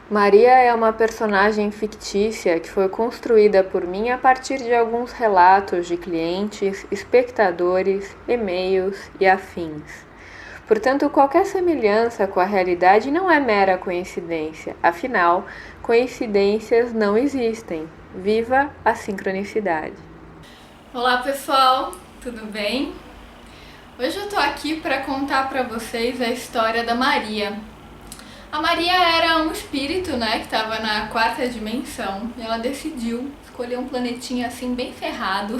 Maria é uma personagem fictícia que foi construída por mim a partir de alguns relatos de clientes, espectadores, e-mails e afins. Portanto, qualquer semelhança com a realidade não é mera coincidência, afinal, coincidências não existem. Viva a sincronicidade! Olá pessoal, tudo bem? Hoje eu tô aqui para contar para vocês a história da Maria. A Maria era um espírito, né, que estava na quarta dimensão e ela decidiu escolher um planetinha assim bem ferrado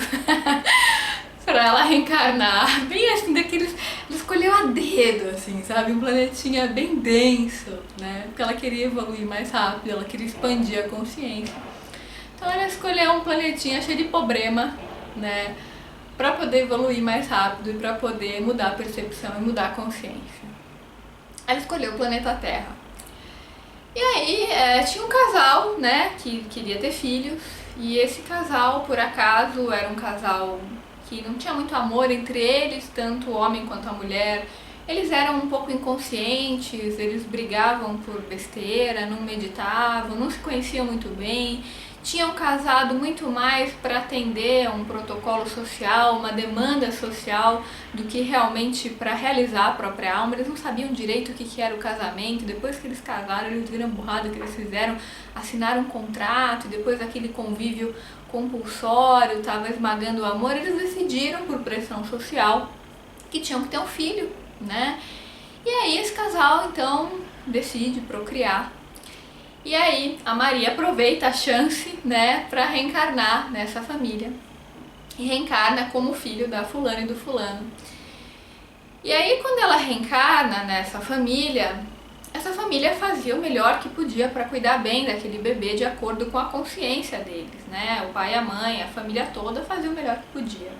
para ela reencarnar, bem assim daqueles, ela escolheu a dedo, assim, sabe, um planetinha bem denso, né, porque ela queria evoluir mais rápido, ela queria expandir a consciência. Então ela escolheu um planetinha cheio de problema, né, para poder evoluir mais rápido e para poder mudar a percepção e mudar a consciência. Ela escolheu o planeta Terra. E aí tinha um casal, né, que queria ter filhos, e esse casal, por acaso, era um casal que não tinha muito amor entre eles, tanto o homem quanto a mulher. Eles eram um pouco inconscientes, eles brigavam por besteira, não meditavam, não se conheciam muito bem, tinham casado muito mais para atender a um protocolo social, uma demanda social, do que realmente para realizar a própria alma. Eles não sabiam direito o que era o casamento. Depois que eles casaram, eles viram a burrada que eles fizeram, assinaram um contrato, e depois aquele convívio compulsório estava esmagando o amor, eles decidiram, por pressão social, que tinham que ter um filho, né? E aí esse casal então decide procriar. E aí a Maria aproveita a chance, né, para reencarnar nessa família. E reencarna como filho da fulana e do fulano. E aí quando ela reencarna nessa família, essa família fazia o melhor que podia para cuidar bem daquele bebê de acordo com a consciência deles, né? O pai, a mãe, a família toda fazia o melhor que podia.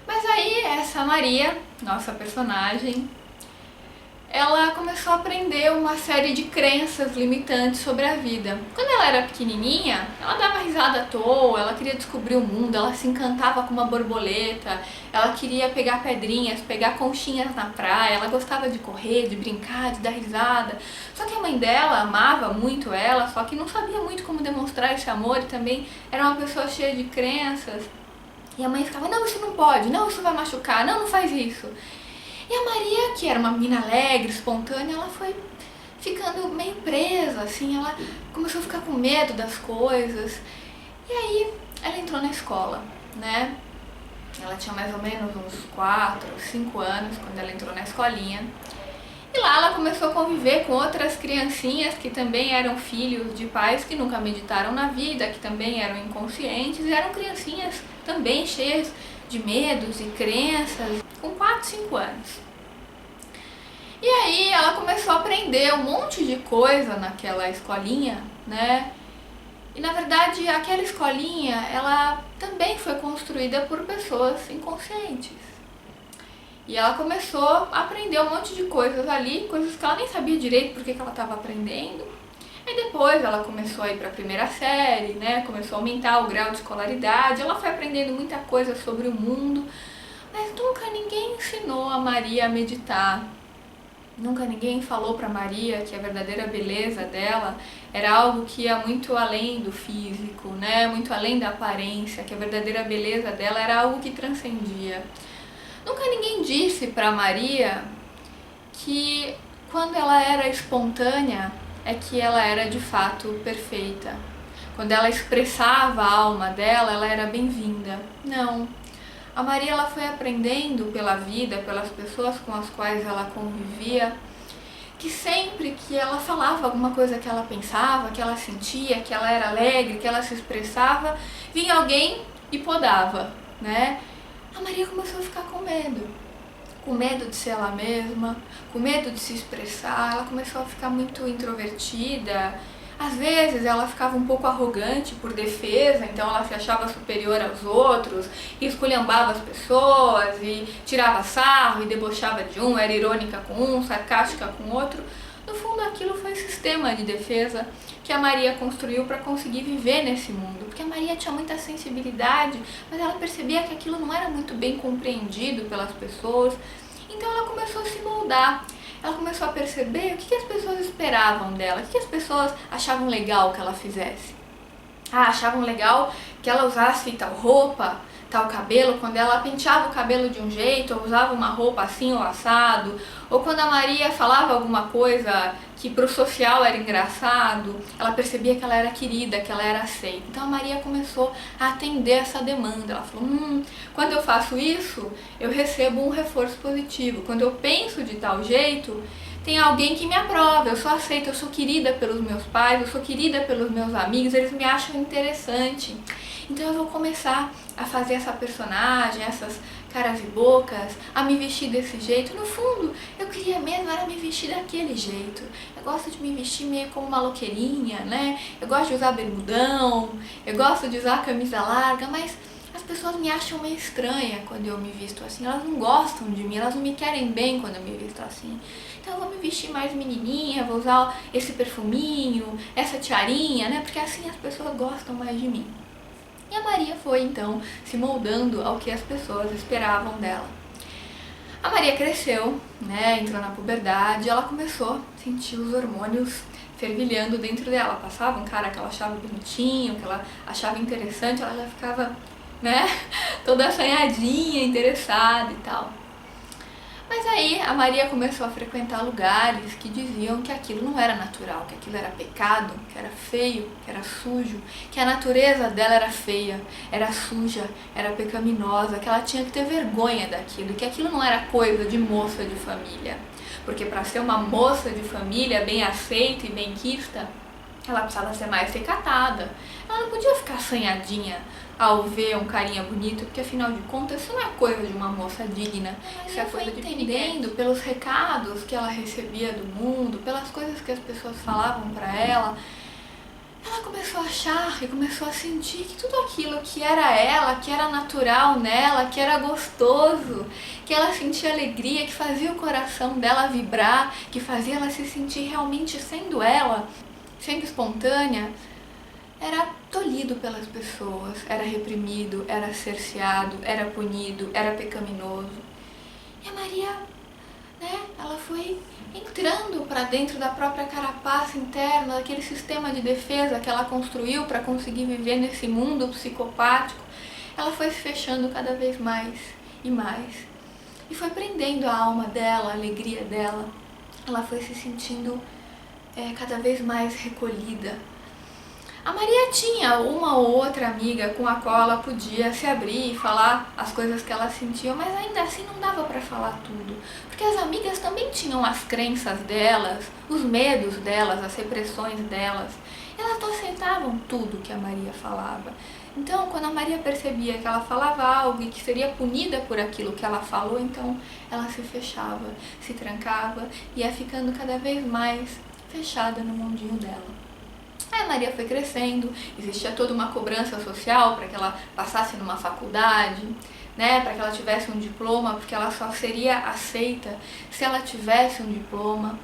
Mas aí essa Maria, nossa personagem, ela começou a aprender uma série de crenças limitantes sobre a vida. Quando ela era pequenininha, ela dava risada à toa, ela queria descobrir o mundo, ela se encantava com uma borboleta, ela queria pegar pedrinhas, pegar conchinhas na praia, ela gostava de correr, de brincar, de dar risada. Só que a mãe dela amava muito ela, só que não sabia muito como demonstrar esse amor e também era uma pessoa cheia de crenças. E a mãe ficava, não, isso não pode, não, isso vai machucar, não, não faz isso. E a Maria, que era uma menina alegre, espontânea, ela foi ficando meio presa, assim, ela começou a ficar com medo das coisas. E aí ela entrou na escola, né? Ela tinha mais ou menos uns 4, 5 anos quando ela entrou na escolinha. E lá ela começou a conviver com outras criancinhas que também eram filhos de pais que nunca meditaram na vida, que também eram inconscientes, e eram criancinhas também cheias de medos e crenças, com 4, 5 anos. E aí ela começou a aprender um monte de coisa naquela escolinha, né? E na verdade aquela escolinha, ela também foi construída por pessoas inconscientes. E ela começou a aprender um monte de coisas ali, coisas que ela nem sabia direito porque que ela estava aprendendo. E depois ela começou a ir para a primeira série, né? Começou a aumentar o grau de escolaridade, ela foi aprendendo muita coisa sobre o mundo, mas nunca ninguém ensinou a Maria a meditar. Nunca ninguém falou para Maria que a verdadeira beleza dela era algo que ia muito além do físico, né? Muito além da aparência, que a verdadeira beleza dela era algo que transcendia. Nunca ninguém disse para Maria que quando ela era espontânea é que ela era de fato perfeita. Quando ela expressava a alma dela, ela era bem-vinda. Não. A Maria ela foi aprendendo pela vida, pelas pessoas com as quais ela convivia, que sempre que ela falava alguma coisa que ela pensava, que ela sentia, que ela era alegre, que ela se expressava, vinha alguém e podava, né? A Maria começou a ficar com medo de ser ela mesma, com medo de se expressar, ela começou a ficar muito introvertida. Às vezes ela ficava um pouco arrogante por defesa, então ela se achava superior aos outros, e esculhambava as pessoas, e tirava sarro, e debochava de um, era irônica com um, sarcástica com outro. No fundo aquilo foi um sistema de defesa que a Maria construiu para conseguir viver nesse mundo, porque a Maria tinha muita sensibilidade, mas ela percebia que aquilo não era muito bem compreendido pelas pessoas, então ela começou a se moldar. ela começou a perceber o que as pessoas esperavam dela, o que as pessoas achavam legal que ela fizesse. Achavam legal que ela usasse tal roupa, tal cabelo, quando ela penteava o cabelo de um jeito, ou usava uma roupa assim ou assado, ou quando a Maria falava alguma coisa que pro social era engraçado, ela percebia que ela era querida, que ela era aceita. Então a Maria começou a atender essa demanda. Ela falou, quando eu faço isso, eu recebo um reforço positivo. Quando eu penso de tal jeito, tem alguém que me aprova, eu sou aceita, eu sou querida pelos meus pais, eu sou querida pelos meus amigos, eles me acham interessante. Então eu vou começar a fazer essa personagem, essas caras e bocas, a me vestir desse jeito. No fundo, eu queria mesmo era me vestir daquele jeito. Eu gosto de me vestir meio como uma loqueirinha, né? Eu gosto de usar bermudão, eu gosto de usar camisa larga, mas as pessoas me acham meio estranha quando eu me visto assim. Elas não gostam de mim, elas não me querem bem quando eu me visto assim. Então eu vou me vestir mais menininha, vou usar esse perfuminho, essa tiarinha, né? Porque assim as pessoas gostam mais de mim. E a Maria foi, então, se moldando ao que as pessoas esperavam dela. A Maria cresceu, né, entrou na puberdade, ela começou a sentir os hormônios fervilhando dentro dela. Passava um cara que ela achava bonitinho, que ela achava interessante, ela já ficava, né, toda assanhadinha, interessada e tal. Mas aí a Maria começou a frequentar lugares que diziam que aquilo não era natural, que aquilo era pecado, que era feio, que era sujo, que a natureza dela era feia, era suja, era pecaminosa, que ela tinha que ter vergonha daquilo, que aquilo não era coisa de moça de família. Porque para ser uma moça de família bem aceita e bem quista, ela precisava ser mais recatada. Ela não podia ficar assanhadinha ao ver um carinha bonito, porque afinal de contas isso não é coisa de uma moça digna, isso é coisa de entendendo pelos recados que ela recebia do mundo, pelas coisas que as pessoas falavam para ela. Ela começou a achar e começou a sentir que tudo aquilo que era ela, que era natural nela, que era gostoso, que ela sentia alegria, que fazia o coração dela vibrar, que fazia ela se sentir realmente sendo ela, sendo espontânea, era tolhido pelas pessoas, era reprimido, era cerceado, era punido, era pecaminoso. E a Maria, né, ela foi entrando para dentro da própria carapaça interna, daquele sistema de defesa que ela construiu para conseguir viver nesse mundo psicopático. Ela foi se fechando cada vez mais e mais. E foi prendendo a alma dela, a alegria dela. Ela foi se sentindo cada vez mais recolhida. A Maria tinha uma ou outra amiga com a qual ela podia se abrir e falar as coisas que ela sentia, mas ainda assim não dava para falar tudo, porque as amigas também tinham as crenças delas, os medos delas, as repressões delas, e elas não aceitavam tudo que a Maria falava. Então, quando a Maria percebia que ela falava algo e que seria punida por aquilo que ela falou, então ela se fechava, se trancava e ia ficando cada vez mais fechada no mundinho dela. Aí a Maria foi crescendo, existia toda uma cobrança social para que ela passasse numa faculdade, né, para que ela tivesse um diploma, porque ela só seria aceita se ela tivesse um diploma.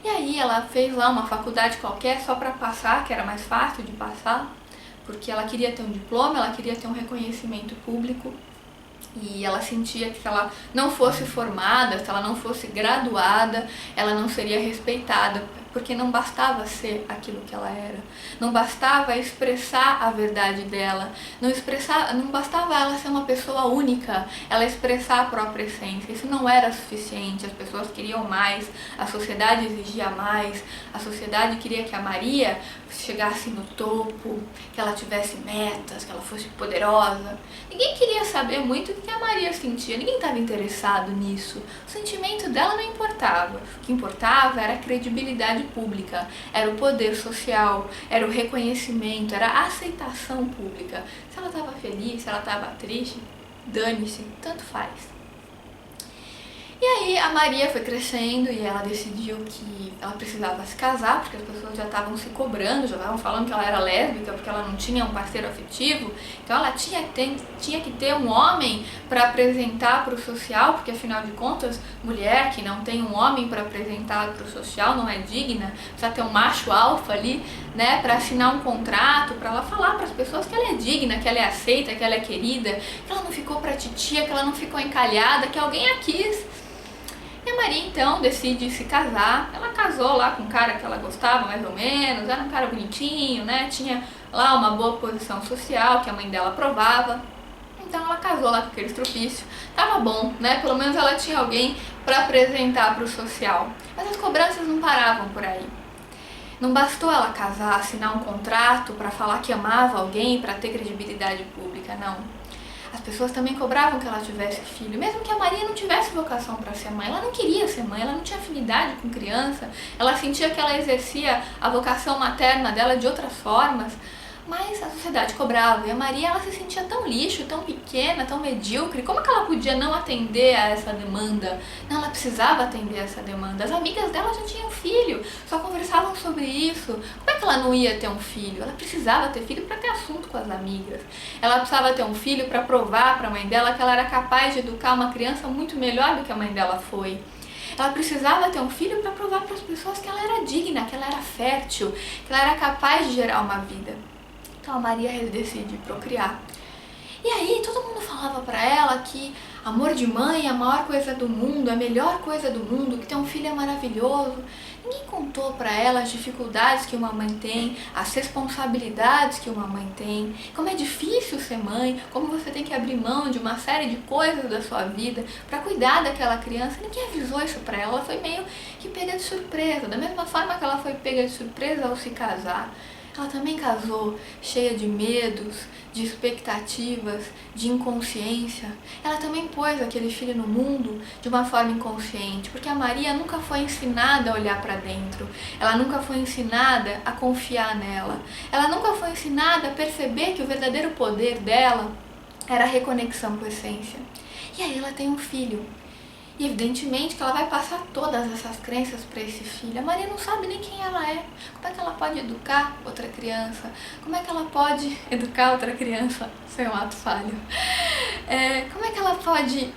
E aí ela fez lá uma faculdade qualquer só para passar, que era mais fácil de passar, porque ela queria ter um diploma, ela queria ter um reconhecimento público. E ela sentia que se ela não fosse formada, se ela não fosse graduada, ela não seria respeitada, porque não bastava ser aquilo que ela era, não bastava expressar a verdade dela, não bastava ela ser uma pessoa única, ela expressar a própria essência, isso não era suficiente, as pessoas queriam mais, a sociedade exigia mais, a sociedade queria que a Maria chegasse no topo, que ela tivesse metas, que ela fosse poderosa. Ninguém queria saber muito o que a Maria sentia, ninguém estava interessado nisso. O sentimento dela não importava. O que importava era a credibilidade pública, era o poder social, era o reconhecimento, era a aceitação pública. Se ela estava feliz, se ela estava triste, dane-se, tanto faz. E aí a Maria foi crescendo e ela decidiu que ela precisava se casar, porque as pessoas já estavam se cobrando, já estavam falando que ela era lésbica, porque ela não tinha um parceiro afetivo. Então ela tinha que ter um homem para apresentar para o social, porque afinal de contas, mulher que não tem um homem para apresentar para o social não é digna, precisa ter um macho alfa ali, né, para assinar um contrato, para ela falar para as pessoas que ela é digna, que ela é aceita, que ela é querida, que ela não ficou para titia, que ela não ficou encalhada, que alguém a quis. E E a Maria então decide se casar. Ela casou lá com um cara que ela gostava mais ou menos, era um cara bonitinho, né? Tinha lá uma boa posição social que a mãe dela aprovava. Então ela casou lá com aquele estrupício. Tava bom, né? Pelo menos ela tinha alguém para apresentar para o social. Mas as cobranças não paravam por aí. Não bastou ela casar, assinar um contrato para falar que amava alguém, para ter credibilidade pública, não. As pessoas também cobravam que ela tivesse filho, mesmo que a Maria não tivesse vocação para ser mãe. Ela não queria ser mãe, ela não tinha afinidade com criança, ela sentia que ela exercia a vocação materna dela de outras formas, mas a sociedade cobrava. E a Maria, ela se sentia tão lixo, tão pequena, tão medíocre. Como é que ela podia não atender a essa demanda? Não, ela precisava atender a essa demanda. As amigas dela já tinham filho, só conversavam sobre isso. Como é que ela não ia ter um filho? Ela precisava ter filho para ter assunto com as amigas. Ela precisava ter um filho para provar para a mãe dela que ela era capaz de educar uma criança muito melhor do que a mãe dela foi. Ela precisava ter um filho para provar para as pessoas que ela era digna, que ela era fértil, que ela era capaz de gerar uma vida. Então a Maria decide procriar. E aí todo mundo falava pra ela que amor de mãe é a maior coisa do mundo, a melhor coisa do mundo, que ter um filho é maravilhoso. Ninguém contou pra ela as dificuldades que uma mãe tem, as responsabilidades que uma mãe tem, como é difícil ser mãe, como você tem que abrir mão de uma série de coisas da sua vida pra cuidar daquela criança. Ninguém avisou isso pra ela, ela foi meio que pega de surpresa, da mesma forma que ela foi pega de surpresa ao se casar. Ela também casou cheia de medos, de expectativas, de inconsciência. Ela também pôs aquele filho no mundo de uma forma inconsciente, porque a Maria nunca foi ensinada a olhar para dentro. Ela nunca foi ensinada a confiar nela. Ela nunca foi ensinada a perceber que o verdadeiro poder dela era a reconexão com a essência. E aí ela tem um filho. E evidentemente que ela vai passar todas essas crenças para esse filho. A Maria não sabe nem quem ela é. Como é que ela pode educar outra criança? Como é que ela pode educar outra criança sem um ato falho? Como é que ela pode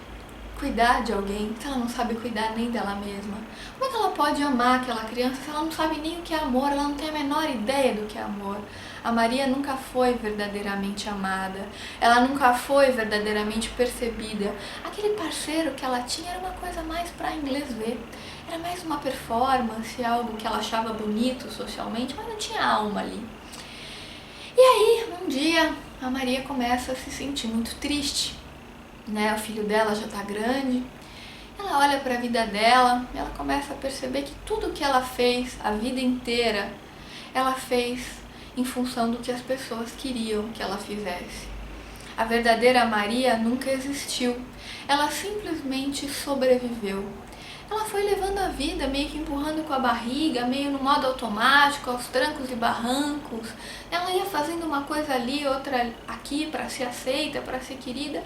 cuidar de alguém se ela não sabe cuidar nem dela mesma? Como é que ela pode amar aquela criança se ela não sabe nem o que é amor? Ela não tem a menor ideia do que é amor. A Maria nunca foi verdadeiramente amada, ela nunca foi verdadeiramente percebida. Aquele parceiro que ela tinha era uma coisa mais para inglês ver, era mais uma performance, algo que ela achava bonito socialmente, mas não tinha alma ali. E aí, um dia, a Maria começa a se sentir muito triste, né? O filho dela já está grande, ela olha para a vida dela, ela começa a perceber que tudo que ela fez a vida inteira, ela fez em função do que as pessoas queriam que ela fizesse. A verdadeira Maria nunca existiu, ela simplesmente sobreviveu. Ela foi levando a vida meio que empurrando com a barriga, meio no modo automático, aos trancos e barrancos. Ela ia fazendo uma coisa ali, outra aqui para ser aceita, para ser querida.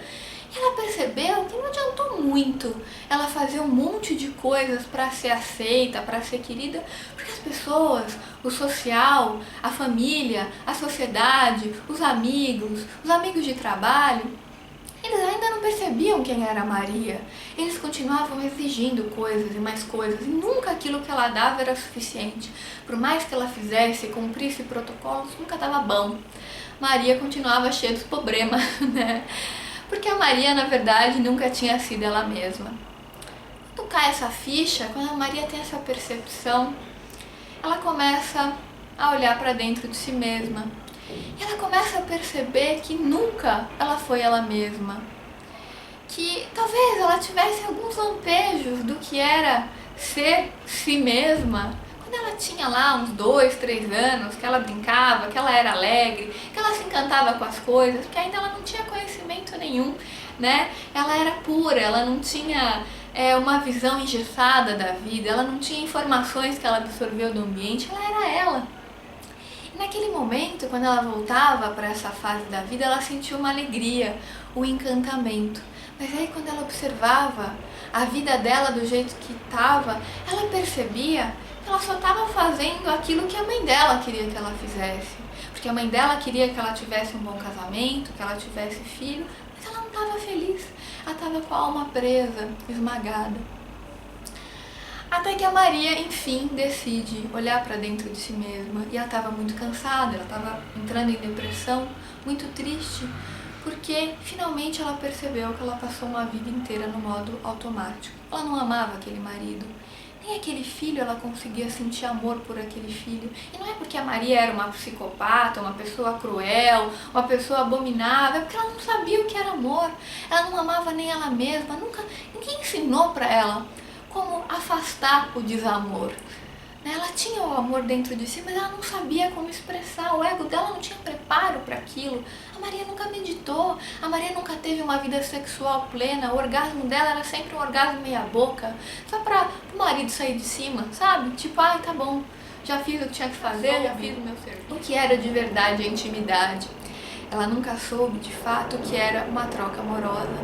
E ela percebeu que não adiantou muito ela fazer um monte de coisas para ser aceita, para ser querida, porque as pessoas, o social, a família, a sociedade, os amigos de trabalho, eles ainda não percebiam quem era a Maria. Eles continuavam exigindo coisas e mais coisas, e nunca aquilo que ela dava era suficiente. Por mais que ela fizesse, cumprisse protocolos, nunca estava bom. Maria continuava cheia dos problemas, né? Porque a Maria, na verdade, nunca tinha sido ela mesma. Quando cai essa ficha, quando a Maria tem essa percepção, ela começa a olhar para dentro de si mesma. E ela começa a perceber que nunca ela foi ela mesma. Que talvez ela tivesse alguns lampejos do que era ser si mesma. Quando ela tinha lá uns 2, 3 anos, que ela brincava, que ela era alegre, que ela se encantava com as coisas, porque ainda ela não tinha conhecimento nenhum, né? Ela era pura, ela não tinha uma visão engessada da vida, ela não tinha informações que ela absorveu do ambiente, ela era ela. E naquele momento, quando ela voltava para essa fase da vida, ela sentiu uma alegria, um encantamento. Mas aí quando ela observava a vida dela do jeito que estava, ela percebia que ela só estava fazendo aquilo que a mãe dela queria que ela fizesse. Porque a mãe dela queria que ela tivesse um bom casamento, que ela tivesse filho, mas ela não estava feliz. Ela estava com a alma presa, esmagada. Até que a Maria, enfim, decide olhar para dentro de si mesma. E ela estava muito cansada, ela estava entrando em depressão, muito triste, porque finalmente ela percebeu que ela passou uma vida inteira no modo automático. Ela não amava aquele marido, nem aquele filho ela conseguia sentir amor por aquele filho. E não é porque a Maria era uma psicopata, uma pessoa cruel, uma pessoa abominável, é porque ela não sabia o que era amor. Ela não amava nem ela mesma, ninguém ensinou para ela como afastar o desamor. Ela tinha o amor dentro de si, mas ela não sabia como expressar. O ego dela não tinha preparo para aquilo. A Maria nunca meditou, a Maria nunca teve uma vida sexual plena. O orgasmo dela era sempre um orgasmo meia boca, só para o marido sair de cima, sabe? Tipo, ai, tá bom, já fiz o que tinha que fazer, já fiz o meu serviço. O que era de verdade a intimidade? Ela nunca soube de fato o que era uma troca amorosa.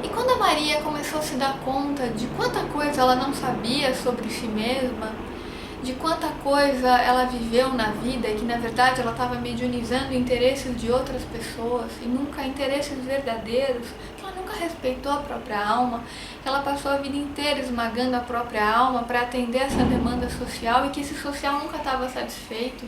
E quando a Maria começou a se dar conta de quanta coisa ela não sabia sobre si mesma, de quanta coisa ela viveu na vida e que na verdade ela estava mediunizando interesses de outras pessoas e nunca interesses verdadeiros, que ela nunca respeitou a própria alma, que ela passou a vida inteira esmagando a própria alma para atender essa demanda social e que esse social nunca estava satisfeito.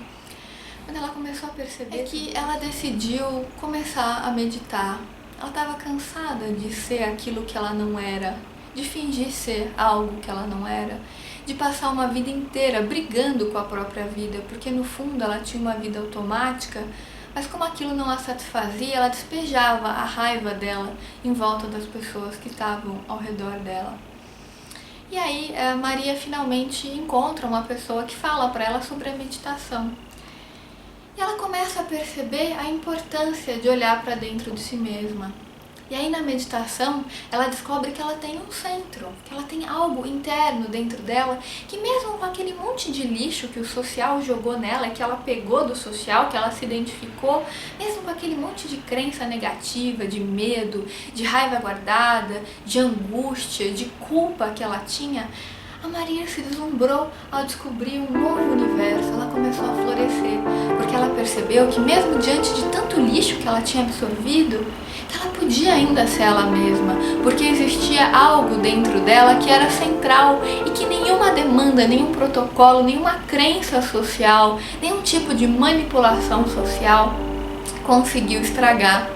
Quando ela começou a perceber que ela decidiu começar a meditar. Ela estava cansada de ser aquilo que ela não era, de fingir ser algo que ela não era, de passar uma vida inteira brigando com a própria vida, porque no fundo ela tinha uma vida automática, mas como aquilo não a satisfazia, ela despejava a raiva dela em volta das pessoas que estavam ao redor dela. E aí a Maria finalmente encontra uma pessoa que fala para ela sobre a meditação. E ela começa a perceber a importância de olhar para dentro de si mesma. E aí na meditação, ela descobre que ela tem um centro, que ela tem algo interno dentro dela, que mesmo com aquele monte de lixo que o social jogou nela, que ela pegou do social, que ela se identificou, mesmo com aquele monte de crença negativa, de medo, de raiva guardada, de angústia, de culpa que ela tinha, a Maria se deslumbrou ao descobrir um novo universo. Ela começou a florescer, porque ela percebeu que mesmo diante de tanto lixo que ela tinha absorvido, que ela podia ainda ser ela mesma, porque existia algo dentro dela que era central e que nenhuma demanda, nenhum protocolo, nenhuma crença social, nenhum tipo de manipulação social conseguiu estragar.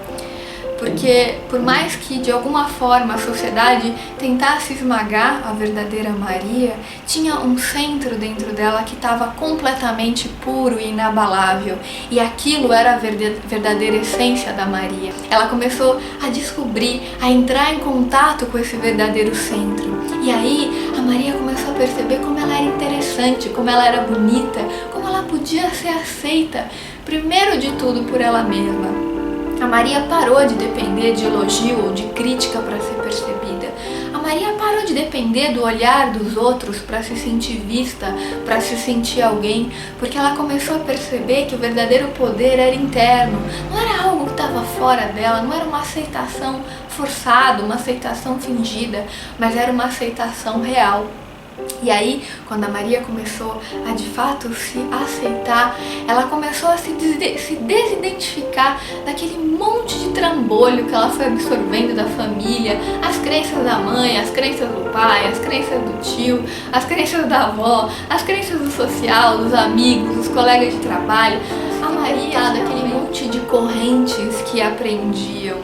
Porque por mais que de alguma forma a sociedade tentasse esmagar a verdadeira Maria, tinha um centro dentro dela que estava completamente puro e inabalável, e aquilo era a verdadeira essência da Maria. Ela começou a descobrir, a entrar em contato com esse verdadeiro centro, e aí a Maria começou a perceber como ela era interessante, como ela era bonita, como ela podia ser aceita, primeiro de tudo por ela mesma. A Maria parou de depender de elogio ou de crítica para ser percebida. A Maria parou de depender do olhar dos outros para se sentir vista, para se sentir alguém, porque ela começou a perceber que o verdadeiro poder era interno, não era algo que estava fora dela, não era uma aceitação forçada, uma aceitação fingida, mas era uma aceitação real. E aí, quando a Maria começou a de fato se aceitar, ela começou a se desidentificar daquele monte de trambolho que ela foi absorvendo da família, as crenças da mãe, as crenças do pai, as crenças do tio, as crenças da avó, as crenças do social, dos amigos, dos colegas de trabalho. A Maria, daquele monte de correntes que aprendiam.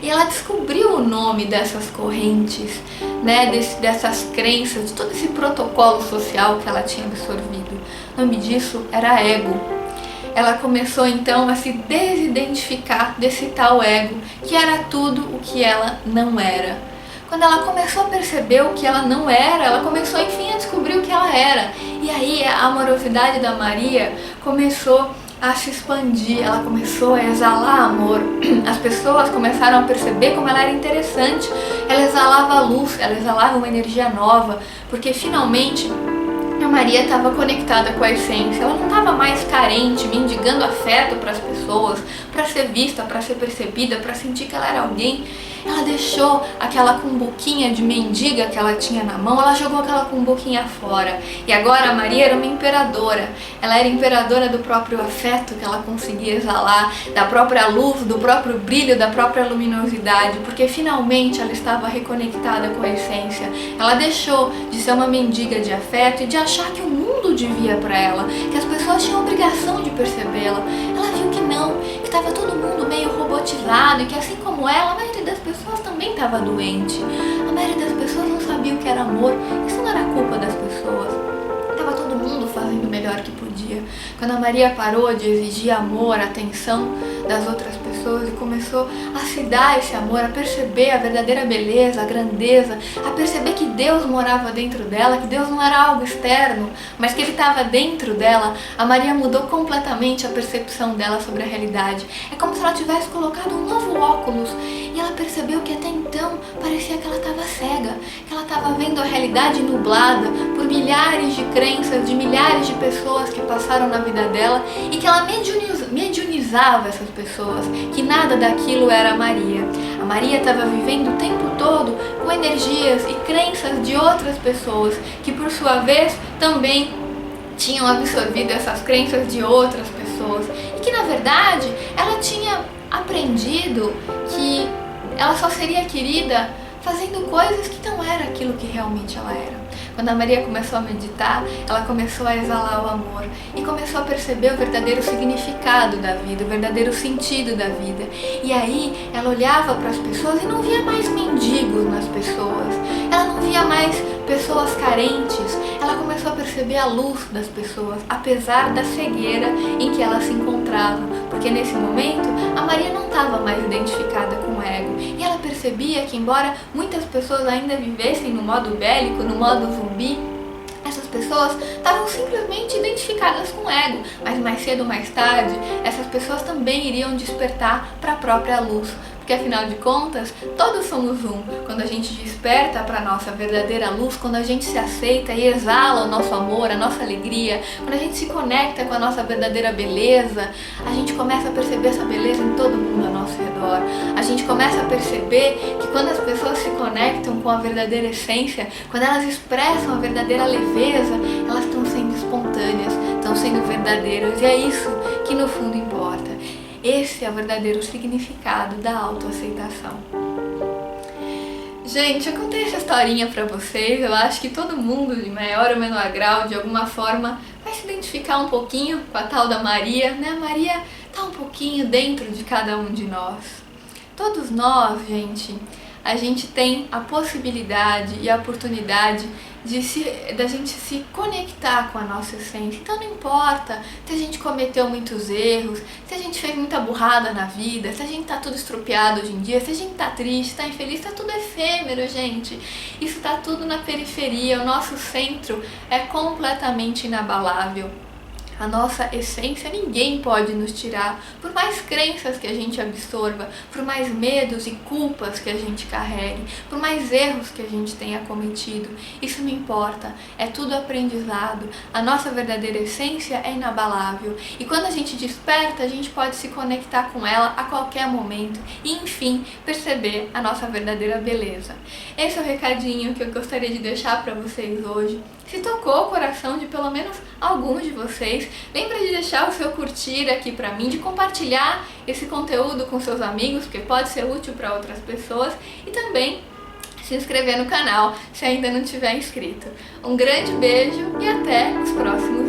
E ela descobriu o nome dessas correntes, né, dessas crenças, de todo esse protocolo social que ela tinha absorvido. O nome disso era ego. Ela começou então a se desidentificar desse tal ego, que era tudo o que ela não era. Quando ela começou a perceber o que ela não era, ela começou enfim a descobrir o que ela era. E aí a amorosidade da Maria começou a se expandir, ela começou a exalar amor. As pessoas começaram a perceber como ela era interessante, ela exalava luz, ela exalava uma energia nova, porque finalmente a Maria estava conectada com a essência, ela não estava mais carente, mendigando afeto para as pessoas, para ser vista, para ser percebida, para sentir que ela era alguém. Ela deixou aquela cumbuquinha de mendiga que ela tinha na mão, ela jogou aquela cumbuquinha fora. E agora a Maria era uma imperadora. Ela era imperadora do próprio afeto que ela conseguia exalar, da própria luz, do próprio brilho, da própria luminosidade, porque finalmente ela estava reconectada com a essência. Ela deixou de ser uma mendiga de afeto e de achar que o mundo devia para ela, que as pessoas tinham obrigação de percebê-la. Ela viu que não, que estava todo mundo meio robotizado, traumatizado e que, assim como ela, a maioria das pessoas também estava doente. A maioria das pessoas não sabia o que era amor. Isso não era culpa das pessoas. Estava todo mundo fazendo o melhor que podia. Quando a Maria parou de exigir amor, atenção das outras pessoas e começou a se dar esse amor, a perceber a verdadeira beleza, a grandeza, a perceber que Deus morava dentro dela, que Deus não era algo externo, mas que Ele estava dentro dela, a Maria mudou completamente a percepção dela sobre a realidade. É como se ela tivesse colocado um novo óculos e ela percebeu que até então parecia que ela estava cega, que ela estava vendo a realidade nublada por milhares de crenças de milhares de pessoas que passaram na vida dela e que ela mediunizava essas pessoas, que nada daquilo era a Maria. A Maria estava vivendo o tempo todo com energias e crenças de outras pessoas que, por sua vez, também tinham absorvido essas crenças de outras pessoas e que, na verdade, ela tinha aprendido que ela só seria querida fazendo coisas que não era aquilo que realmente ela era. Quando a Maria começou a meditar, ela começou a exalar o amor e começou a perceber o verdadeiro significado da vida, o verdadeiro sentido da vida. E aí ela olhava para as pessoas e não via mais mendigos nas pessoas, ela não via mais pessoas carentes, ela começou a perceber a luz das pessoas, apesar da cegueira em que ela se encontrava, porque nesse momento a Maria não estava mais identificada com o ego e ela percebia que, embora muitas pessoas ainda vivessem no modo bélico, no modo zumbi, essas pessoas estavam simplesmente identificadas com o ego, mas mais cedo ou mais tarde essas pessoas também iriam despertar para a própria luz. Porque afinal de contas, todos somos um. Quando a gente desperta para a nossa verdadeira luz, quando a gente se aceita e exala o nosso amor, a nossa alegria, quando a gente se conecta com a nossa verdadeira beleza, a gente começa a perceber essa beleza em todo mundo ao nosso redor. A gente começa a perceber que quando as pessoas se conectam com a verdadeira essência, quando elas expressam a verdadeira leveza, elas estão sendo espontâneas, estão sendo verdadeiras. E é isso que no fundo importa. Esse é o verdadeiro significado da autoaceitação. Gente, eu contei essa historinha pra vocês, eu acho que todo mundo, de maior ou menor grau, de alguma forma, vai se identificar um pouquinho com a tal da Maria, né? A Maria tá um pouquinho dentro de cada um de nós. Todos nós, gente, a gente tem a possibilidade e a oportunidade da gente se conectar com a nossa essência. Então não importa se a gente cometeu muitos erros, se a gente fez muita burrada na vida, se a gente tá tudo estrupiado hoje em dia, se a gente tá triste, tá infeliz, tá tudo efêmero, gente. Isso tá tudo na periferia, o nosso centro é completamente inabalável. A nossa essência ninguém pode nos tirar, por mais crenças que a gente absorva, por mais medos e culpas que a gente carregue, por mais erros que a gente tenha cometido. Isso não importa, é tudo aprendizado. A nossa verdadeira essência é inabalável. E quando a gente desperta, a gente pode se conectar com ela a qualquer momento e, enfim, perceber a nossa verdadeira beleza. Esse é o recadinho que eu gostaria de deixar para vocês hoje. Se tocou o coração de pelo menos alguns de vocês, lembra de deixar o seu curtir aqui pra mim, de compartilhar esse conteúdo com seus amigos, porque pode ser útil para outras pessoas, e também se inscrever no canal se ainda não tiver inscrito. Um grande beijo e até os próximos